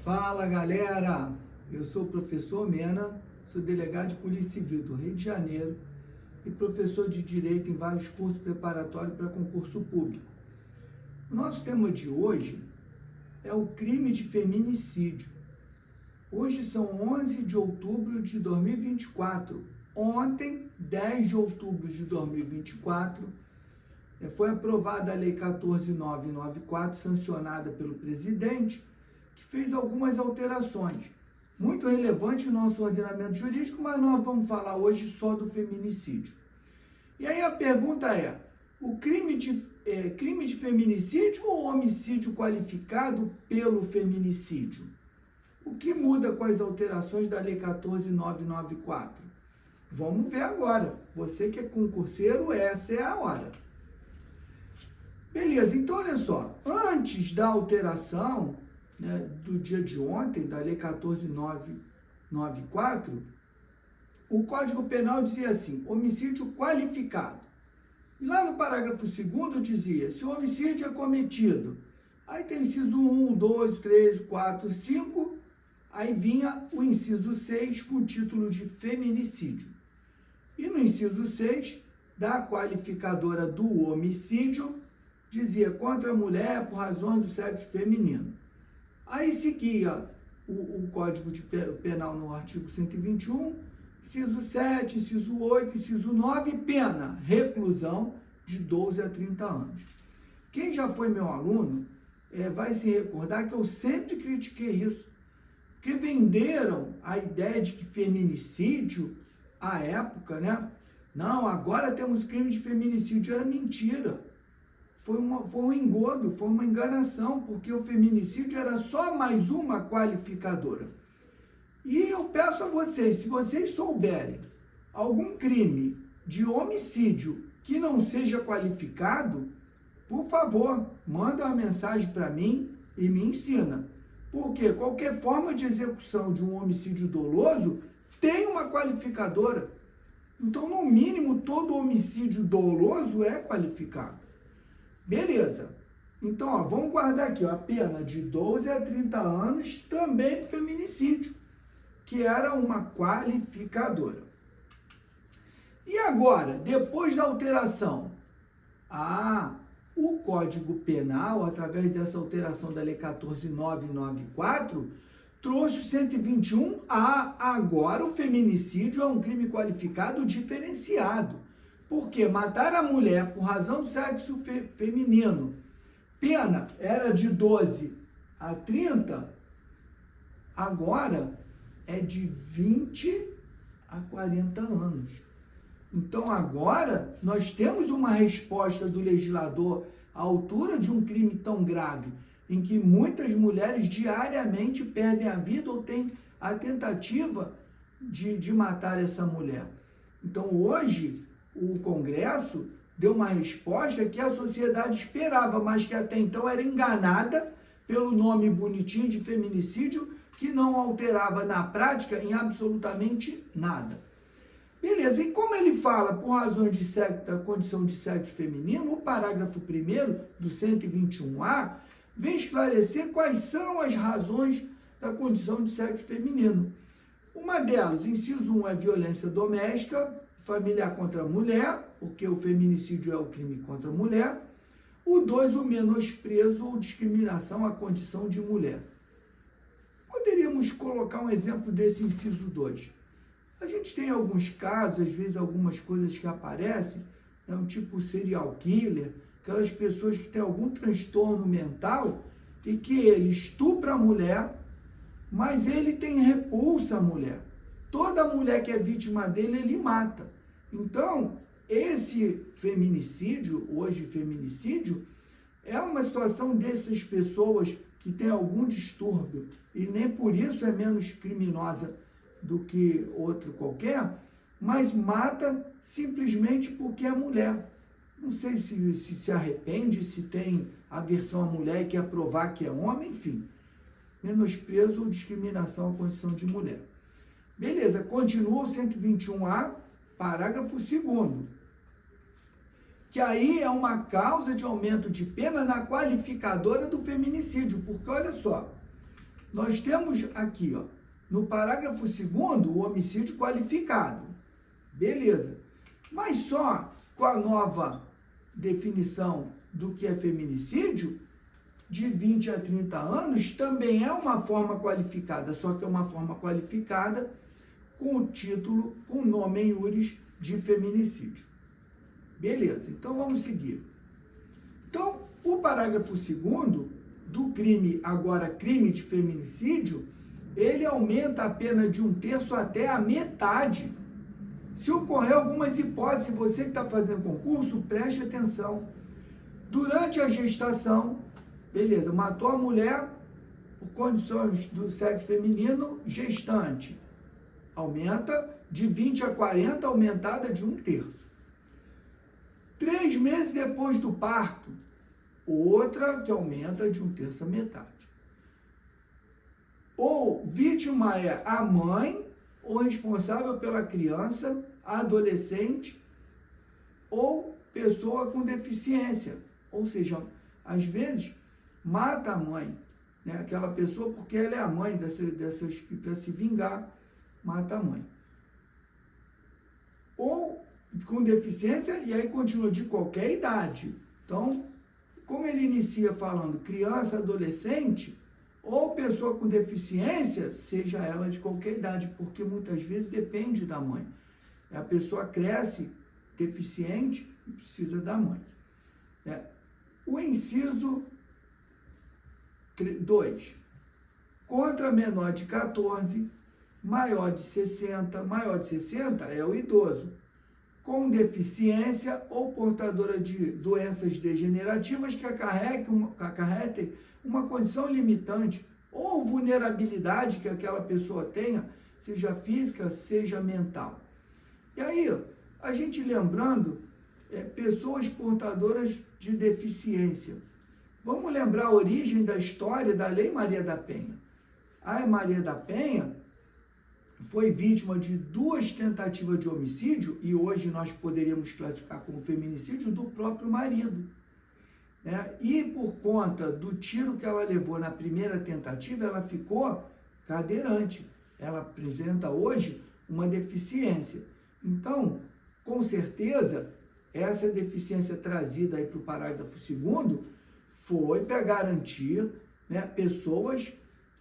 Fala galera, eu sou o professor Mena, sou delegado de Polícia Civil do Rio de Janeiro e professor de Direito em vários cursos preparatórios para concurso público. O nosso tema de hoje é o crime de feminicídio. Hoje são 11 de outubro de 2024. Ontem, 10 de outubro de 2024, foi aprovada a Lei 14.994, sancionada pelo presidente, que fez algumas alterações, muito relevantes no nosso ordenamento jurídico, mas nós vamos falar hoje só do feminicídio. E aí a pergunta é, o crime de feminicídio ou homicídio qualificado pelo feminicídio? O que muda com as alterações da Lei 14.994? Vamos ver agora. Você que é concurseiro, essa é a hora. Beleza, então olha só, antes da alteração, do dia de ontem, da Lei 14.994, o Código Penal dizia assim, homicídio qualificado. E lá no parágrafo 2º dizia, se o homicídio é cometido, aí tem o inciso 1, 2, 3, 4, 5, aí vinha o inciso 6 com o título de feminicídio. E no inciso 6, da qualificadora do homicídio, dizia contra a mulher por razões do sexo feminino. Aí seguia o Código Penal no artigo 121, inciso 7, inciso 8, inciso 9, pena, reclusão de 12 a 30 anos. Quem já foi meu aluno vai se recordar que eu sempre critiquei isso, porque venderam a ideia de que feminicídio, à época, não, agora temos crime de feminicídio, era mentira. Foi um engodo, foi uma enganação, porque o feminicídio era só mais uma qualificadora. E eu peço a vocês, se vocês souberem algum crime de homicídio que não seja qualificado, por favor, manda uma mensagem para mim e me ensina. Porque qualquer forma de execução de um homicídio doloso tem uma qualificadora. Então, no mínimo, todo homicídio doloso é qualificado. Beleza. Então, vamos guardar aqui, a pena de 12 a 30 anos também de feminicídio, que era uma qualificadora. E agora, depois da alteração, o Código Penal, através dessa alteração da Lei 14.994, trouxe o 121A. Agora o feminicídio é um crime qualificado diferenciado. Porque matar a mulher por razão do sexo feminino, pena era de 12 a 30, agora é de 20 a 40 anos. Então agora nós temos uma resposta do legislador à altura de um crime tão grave, em que muitas mulheres diariamente perdem a vida ou têm a tentativa de matar essa mulher. Então hoje o Congresso deu uma resposta que a sociedade esperava, mas que até então era enganada pelo nome bonitinho de feminicídio, que não alterava na prática em absolutamente nada. Beleza, e como ele fala por razões de sexo, da condição de sexo feminino, o parágrafo 1º do 121A vem esclarecer quais são as razões da condição de sexo feminino. Uma delas, inciso 1, é violência doméstica, familiar contra a mulher, porque o feminicídio é o crime contra a mulher. O 2, o menosprezo ou discriminação à condição de mulher. Poderíamos colocar um exemplo desse inciso 2. A gente tem alguns casos, às vezes algumas coisas que aparecem, um tipo serial killer, aquelas pessoas que têm algum transtorno mental e que ele estupra a mulher, mas ele tem repulsa à mulher. Toda mulher que é vítima dele, ele mata. Então, esse feminicídio, hoje feminicídio, é uma situação dessas pessoas que têm algum distúrbio e nem por isso é menos criminosa do que outro qualquer, mas mata simplesmente porque é mulher. Não sei se arrepende, se tem aversão à mulher e quer provar que é homem, enfim. Menosprezo ou discriminação à condição de mulher. Beleza, continua o 121A, parágrafo 2º, que aí é uma causa de aumento de pena na qualificadora do feminicídio, porque olha só, nós temos aqui, ó, no parágrafo 2º, o homicídio qualificado. Beleza. Mas só com a nova definição do que é feminicídio, de 20 a 30 anos, também é uma forma qualificada, só que é uma forma qualificada com o título, com o nome em iuris de feminicídio. Beleza, então vamos seguir. Então, o parágrafo 2º do crime, agora crime de feminicídio, ele aumenta a pena de 1/3 até a metade. Se ocorrer algumas hipóteses, você que está fazendo concurso, preste atenção. Durante a gestação, beleza, matou a mulher por condições do sexo feminino gestante. Aumenta de 20 a 40, aumentada de 1/3. 3 meses depois do parto, outra que aumenta de 1/3 a metade. Ou vítima é a mãe, ou responsável pela criança, adolescente, ou pessoa com deficiência. Ou seja, às vezes, mata a mãe, né? Aquela pessoa, porque ela é a mãe dessas que, para se vingar, mata a mãe. Ou com deficiência, e aí continua de qualquer idade. Então, como ele inicia falando criança, adolescente, ou pessoa com deficiência, seja ela de qualquer idade, porque muitas vezes depende da mãe. A pessoa cresce deficiente e precisa da mãe. O inciso 2. Contra menor de 14, maior de 60, maior de 60 é o idoso, com deficiência ou portadora de doenças degenerativas que acarretem uma condição limitante ou vulnerabilidade que aquela pessoa tenha, seja física, seja mental. E aí, a gente lembrando, pessoas portadoras de deficiência. Vamos lembrar a origem da história da Lei Maria da Penha. A Maria da Penha foi vítima de 2 tentativas de homicídio, e hoje nós poderíamos classificar como feminicídio, do próprio marido. E por conta do tiro que ela levou na primeira tentativa, ela ficou cadeirante. Ela apresenta hoje uma deficiência. Então, com certeza, essa deficiência trazida aí para o parágrafo 2º foi para garantir, né, pessoas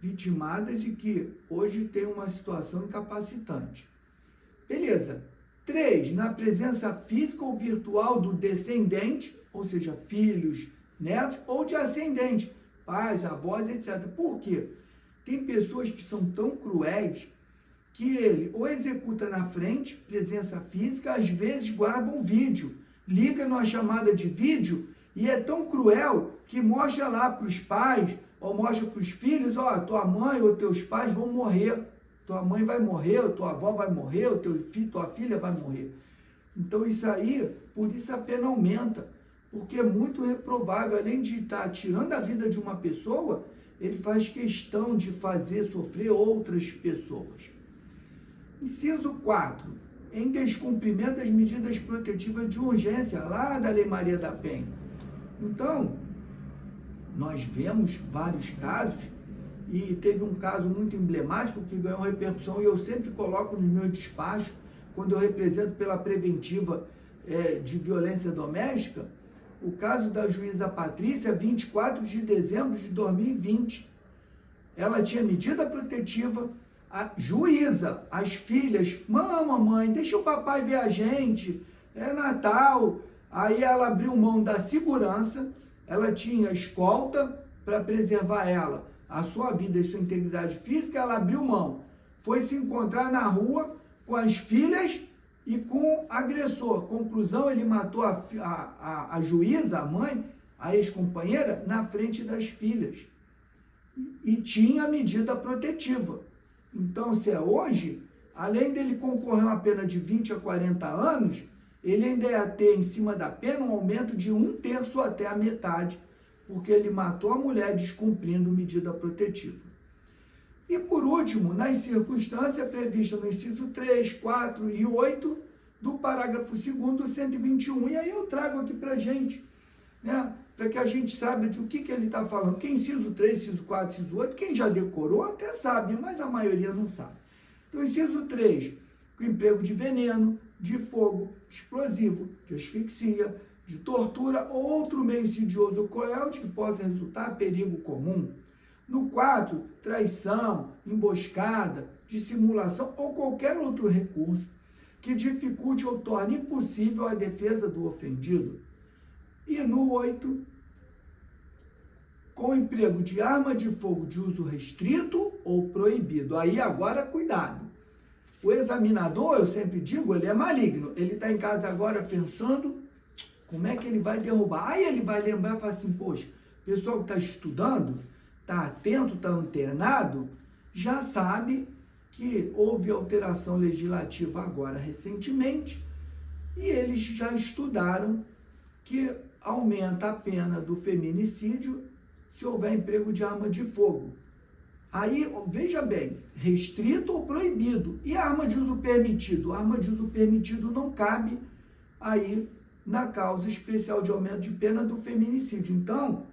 vitimadas e que hoje tem uma situação incapacitante. Beleza. 3, na presença física ou virtual do descendente, ou seja, filhos, netos, ou de ascendente, pais, avós, etc. Por quê? Tem pessoas que são tão cruéis que ele ou executa na frente, presença física, às vezes guarda um vídeo, liga numa chamada de vídeo e é tão cruel que mostra lá para os pais, ou mostra para os filhos, ó, tua mãe ou teus pais vão morrer, tua mãe vai morrer, ou tua avó vai morrer, ou teu filho, tua filha vai morrer. Então isso aí, por isso a pena aumenta, porque é muito reprovável, além de estar tirando a vida de uma pessoa, ele faz questão de fazer sofrer outras pessoas. Inciso 4. Em descumprimento das medidas protetivas de urgência, lá da Lei Maria da Penha. Então, nós vemos vários casos, e teve um caso muito emblemático que ganhou repercussão, e eu sempre coloco nos meus despachos, quando eu represento pela preventiva de violência doméstica, o caso da juíza Patrícia, 24 de dezembro de 2020. Ela tinha medida protetiva, a juíza, as filhas, mamãe, deixa o papai ver a gente, é Natal. Aí ela abriu mão da segurança, ela tinha escolta para preservar ela, a sua vida e sua integridade física, ela abriu mão. Foi se encontrar na rua com as filhas e com o agressor. Conclusão, ele matou a juíza, a mãe, a ex-companheira, na frente das filhas. E tinha medida protetiva. Então, se é hoje, além dele concorrer a uma pena de 20 a 40 anos, ele ainda ia ter em cima da pena um aumento de 1/3 até a metade, porque ele matou a mulher descumprindo medida protetiva. E por último, nas circunstâncias previstas no inciso 3, 4 e 8 do parágrafo 2º do 121. E aí eu trago aqui para a gente, né, para que a gente saiba de o que ele está falando. Quem inciso 3, inciso 4, inciso 8, quem já decorou até sabe, mas a maioria não sabe. Então, inciso 3, o emprego de veneno, de fogo, de explosivo, de asfixia, de tortura ou outro meio insidioso ou cruel de que possa resultar perigo comum. No 4, traição, emboscada, dissimulação ou qualquer outro recurso que dificulte ou torne impossível a defesa do ofendido. E no 8, com o emprego de arma de fogo de uso restrito ou proibido. Aí agora cuidado. O examinador, eu sempre digo, ele é maligno. Ele está em casa agora pensando como é que ele vai derrubar. Aí ele vai lembrar e falar assim, poxa, o pessoal que está estudando, está atento, está antenado, já sabe que houve alteração legislativa agora recentemente e eles já estudaram que aumenta a pena do feminicídio se houver emprego de arma de fogo. Aí, veja bem, restrito ou proibido. E a arma de uso permitido? A arma de uso permitido não cabe aí na causa especial de aumento de pena do feminicídio. Então,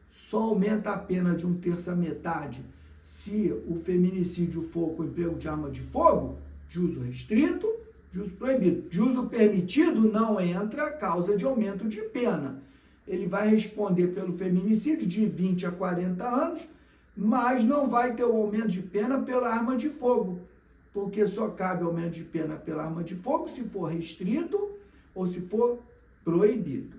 só aumenta a pena de 1/3 à metade se o feminicídio for com emprego de arma de fogo, de uso restrito, de uso proibido. De uso permitido não entra a causa de aumento de pena. Ele vai responder pelo feminicídio de 20 a 40 anos, mas não vai ter o aumento de pena pela arma de fogo, porque só cabe aumento de pena pela arma de fogo se for restrito ou se for proibido.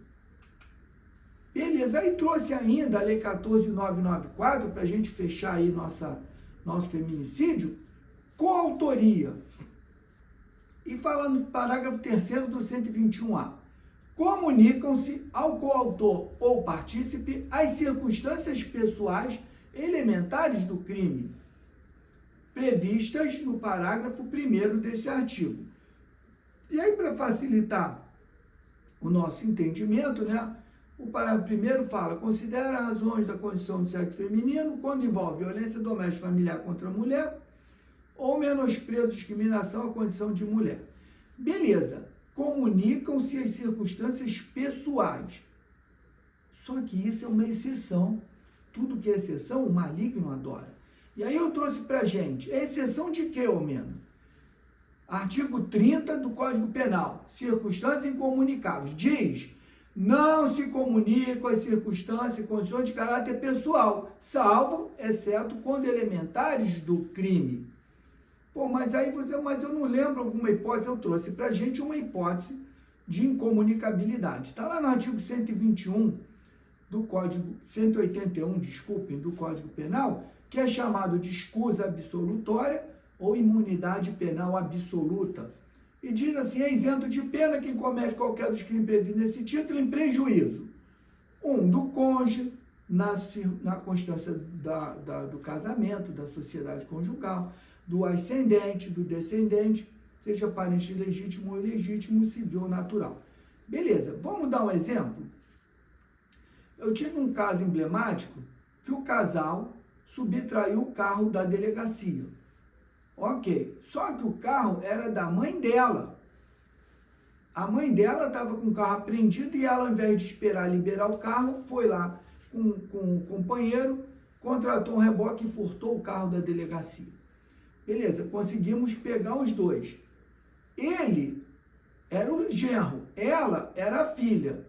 Beleza, aí trouxe ainda a Lei 14.994, para a gente fechar aí nosso feminicídio, coautoria. E fala no parágrafo 3º do 121A. Comunicam-se ao coautor ou partícipe as circunstâncias pessoais elementares do crime, previstas no parágrafo 1º desse artigo. E aí, para facilitar o nosso entendimento, né? O parágrafo 1º fala, considera razões da condição do sexo feminino quando envolve violência doméstica familiar contra a mulher ou menosprezo, discriminação à condição de mulher. Beleza, comunicam-se as circunstâncias pessoais. Só que isso é uma exceção. Tudo que é exceção, o maligno adora. E aí eu trouxe pra gente, é exceção de quê, Omena? Artigo 30 do Código Penal, circunstâncias incomunicáveis, diz, não se comunicam as circunstâncias e condições de caráter pessoal, salvo, exceto quando elementares do crime. Pô, mas aí mas eu não lembro alguma hipótese, eu trouxe pra gente uma hipótese de incomunicabilidade. Está lá no artigo 121 do Código, 181, desculpem, do Código Penal, que é chamado de escusa absolutória ou imunidade penal absoluta. E diz assim, é isento de pena quem comete qualquer dos crimes previstos nesse título em prejuízo. Do cônjuge, na constância do casamento, da sociedade conjugal, do ascendente, do descendente, seja parente legítimo ou ilegítimo, civil ou natural. Beleza, vamos dar um exemplo? Eu tive um caso emblemático que o casal subtraiu o carro da delegacia. Ok, só que o carro era da mãe dela. A mãe dela estava com o carro apreendido e ela, ao invés de esperar liberar o carro, foi lá com o companheiro, contratou um reboque e furtou o carro da delegacia. Beleza, conseguimos pegar os dois. Ele era o genro, ela era a filha.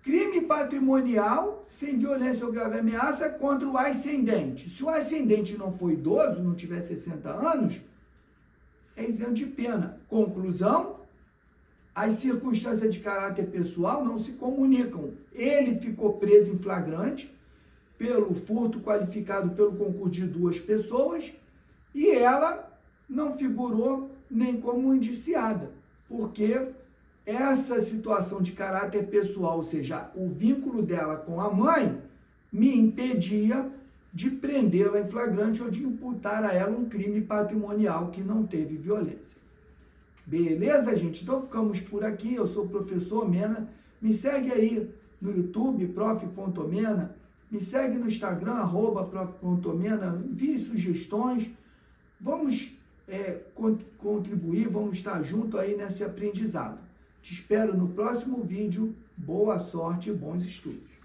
Crime patrimonial sem violência ou grave ameaça contra o ascendente. Se o ascendente não for idoso, não tiver 60 anos, é isento de pena. Conclusão, as circunstâncias de caráter pessoal não se comunicam. Ele ficou preso em flagrante pelo furto qualificado pelo concurso de 2 pessoas e ela não figurou nem como indiciada, porque essa situação de caráter pessoal, ou seja, o vínculo dela com a mãe, me impedia de prendê-la em flagrante ou de imputar a ela um crime patrimonial que não teve violência. Beleza, gente? Então ficamos por aqui. Eu sou o professor Omena. Me segue aí no YouTube, prof.omena. Me segue no Instagram, @prof.omena. Envie sugestões. Vamos contribuir, vamos estar junto aí nesse aprendizado. Te espero no próximo vídeo. Boa sorte e bons estudos.